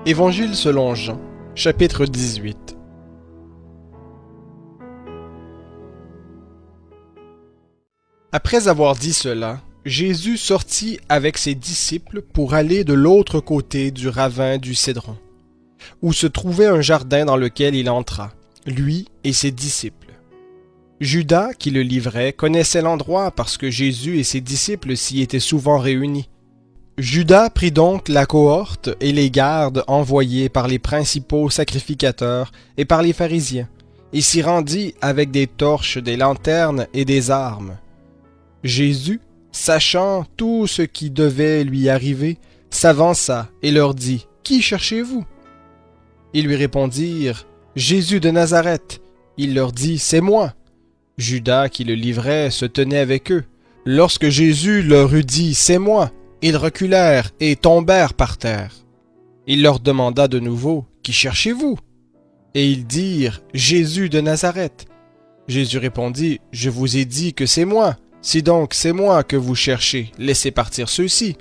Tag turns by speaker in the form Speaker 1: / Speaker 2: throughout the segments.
Speaker 1: Évangile selon Jean, chapitre 18. Après avoir dit cela, Jésus sortit avec ses disciples pour aller de l'autre côté du ravin du Cédron, où se trouvait un jardin dans lequel il entra, lui et ses disciples. Judas, qui le livrait, connaissait l'endroit parce que Jésus et ses disciples s'y étaient souvent réunis. Judas prit donc la cohorte et les gardes envoyés par les principaux sacrificateurs et par les pharisiens, et s'y rendit avec des torches, des lanternes et des armes. Jésus, sachant tout ce qui devait lui arriver, s'avança et leur dit : « Qui cherchez-vous ? » Ils lui répondirent : « Jésus de Nazareth. » Il leur dit : « C'est moi. » Judas, qui le livrait, se tenait avec eux. Lorsque Jésus leur eut dit : « C'est moi », ils reculèrent et tombèrent par terre. Il leur demanda de nouveau : « Qui cherchez-vous ? » Et ils dirent : « Jésus de Nazareth. » Jésus répondit : « Je vous ai dit que c'est moi. Si donc c'est moi que vous cherchez, laissez partir ceux-ci. »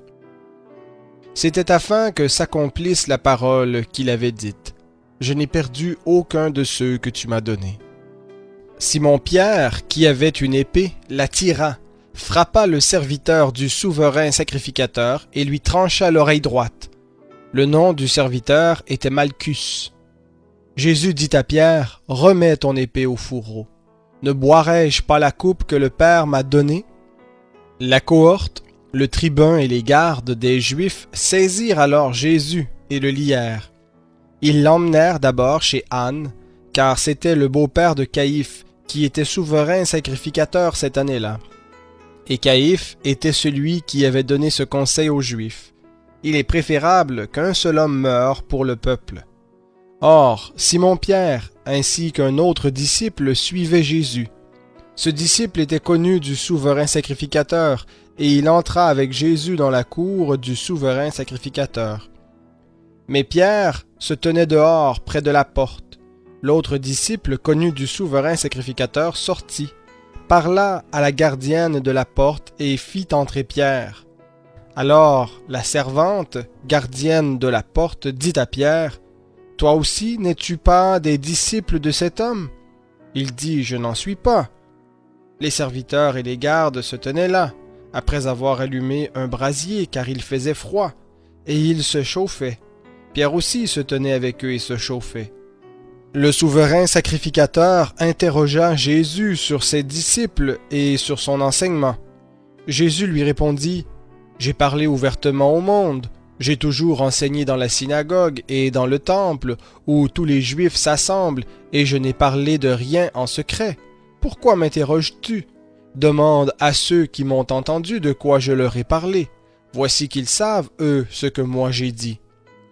Speaker 1: C'était afin que s'accomplisse la parole qu'il avait dite : « Je n'ai perdu aucun de ceux que tu m'as donnés. » Simon-Pierre, qui avait une épée, la tira, frappa le serviteur du souverain sacrificateur et lui trancha l'oreille droite. Le nom du serviteur était Malchus. Jésus dit à Pierre : « Remets ton épée au fourreau. Ne boirai-je pas la coupe que le Père m'a donnée ?» La cohorte, le tribun et les gardes des Juifs saisirent alors Jésus et le lièrent. Ils l'emmenèrent d'abord chez Anne, car c'était le beau-père de Caïphe, qui était souverain sacrificateur cette année-là. Et Caïphe était celui qui avait donné ce conseil aux Juifs : « Il est préférable qu'un seul homme meure pour le peuple. » Or, Simon-Pierre, ainsi qu'un autre disciple, suivaient Jésus. Ce disciple était connu du souverain sacrificateur, et il entra avec Jésus dans la cour du souverain sacrificateur. Mais Pierre se tenait dehors, près de la porte. L'autre disciple, connu du souverain sacrificateur, sortit, parla à la gardienne de la porte et fit entrer Pierre. Alors la servante, gardienne de la porte, dit à Pierre : « Toi aussi, n'es-tu pas des disciples de cet homme ? » Il dit : « Je n'en suis pas. » Les serviteurs et les gardes se tenaient là, après avoir allumé un brasier, car il faisait froid, et ils se chauffaient. Pierre aussi se tenait avec eux et se chauffait. Le souverain sacrificateur interrogea Jésus sur ses disciples et sur son enseignement. Jésus lui répondit : « J'ai parlé ouvertement au monde. J'ai toujours enseigné dans la synagogue et dans le temple, où tous les Juifs s'assemblent, et je n'ai parlé de rien en secret. Pourquoi m'interroges-tu ? Demande à ceux qui m'ont entendu de quoi je leur ai parlé. Voici qu'ils savent, eux, ce que moi j'ai dit. »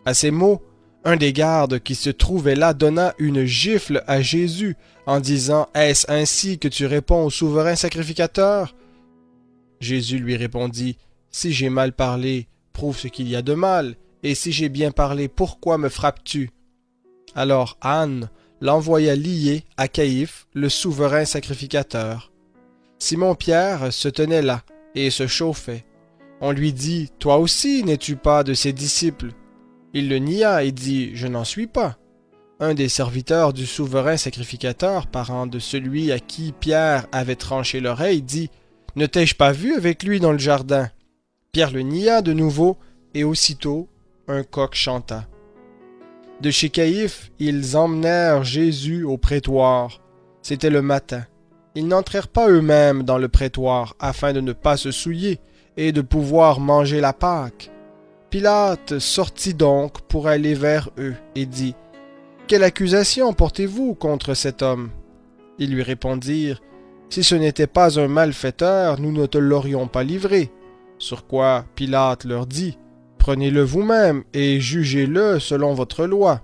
Speaker 1: À ces mots, un des gardes qui se trouvait là donna une gifle à Jésus en disant : « Est-ce ainsi que tu réponds au souverain sacrificateur ? » Jésus lui répondit : « Si j'ai mal parlé, prouve ce qu'il y a de mal, et si j'ai bien parlé, pourquoi me frappes-tu ? » Alors Anne l'envoya lier à Caïphe, le souverain sacrificateur. Simon-Pierre se tenait là et se chauffait. On lui dit : « Toi aussi, n'es-tu pas de ses disciples ? » Il le nia et dit : « Je n'en suis pas. » Un des serviteurs du souverain sacrificateur, parent de celui à qui Pierre avait tranché l'oreille, dit : « Ne t'ai-je pas vu avec lui dans le jardin ? » Pierre le nia de nouveau, et aussitôt un coq chanta. De chez Caïphe, ils emmenèrent Jésus au prétoire. C'était le matin. Ils n'entrèrent pas eux-mêmes dans le prétoire, afin de ne pas se souiller et de pouvoir manger la Pâque. Pilate sortit donc pour aller vers eux et dit : « Quelle accusation portez-vous contre cet homme ? » Ils lui répondirent : « Si ce n'était pas un malfaiteur, nous ne te l'aurions pas livré. » Sur quoi Pilate leur dit : « Prenez-le vous-même et jugez-le selon votre loi. »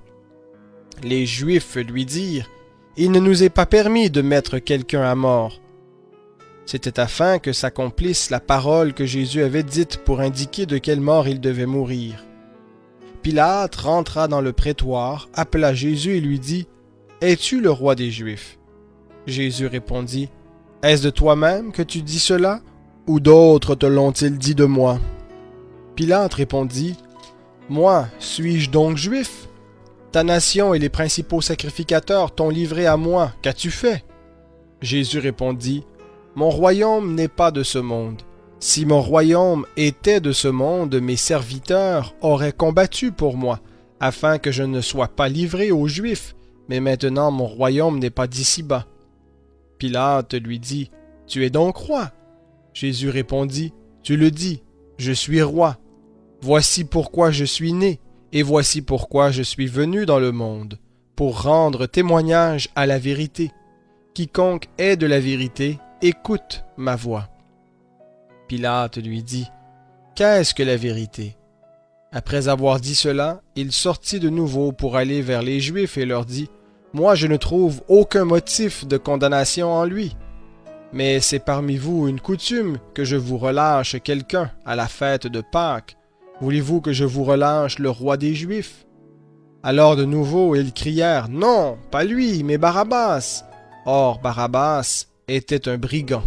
Speaker 1: Les Juifs lui dirent : « Il ne nous est pas permis de mettre quelqu'un à mort. » C'était afin que s'accomplisse la parole que Jésus avait dite pour indiquer de quelle mort il devait mourir. Pilate rentra dans le prétoire, appela Jésus et lui dit : « Es-tu le roi des Juifs ? » Jésus répondit : « Est-ce de toi-même que tu dis cela, ou d'autres te l'ont-ils dit de moi ? » Pilate répondit : Moi, suis-je donc juif? Ta nation et les principaux sacrificateurs t'ont livré à moi, qu'as-tu fait? Jésus répondit, Mon royaume n'est pas de ce monde. Si mon royaume était de ce monde, mes serviteurs auraient combattu pour moi, afin que je ne sois pas livré aux Juifs, mais maintenant mon royaume n'est pas d'ici-bas. Pilate lui dit, Tu es donc roi? Jésus répondit, Tu le dis, je suis roi. Voici pourquoi je suis né, et voici pourquoi je suis venu dans le monde, pour rendre témoignage à la vérité. Quiconque est de la vérité, écoute ma voix. Pilate lui dit, Qu'est-ce que la vérité? Après avoir dit cela, il sortit de nouveau pour aller vers les Juifs et leur dit, Moi je ne trouve aucun motif de condamnation en lui. Mais c'est parmi vous une coutume que je vous relâche quelqu'un à la fête de Pâques. Voulez-vous que je vous relâche le roi des Juifs? Alors de nouveau ils crièrent, Non, pas lui, mais Barabbas. Or Barabbas était un brigand.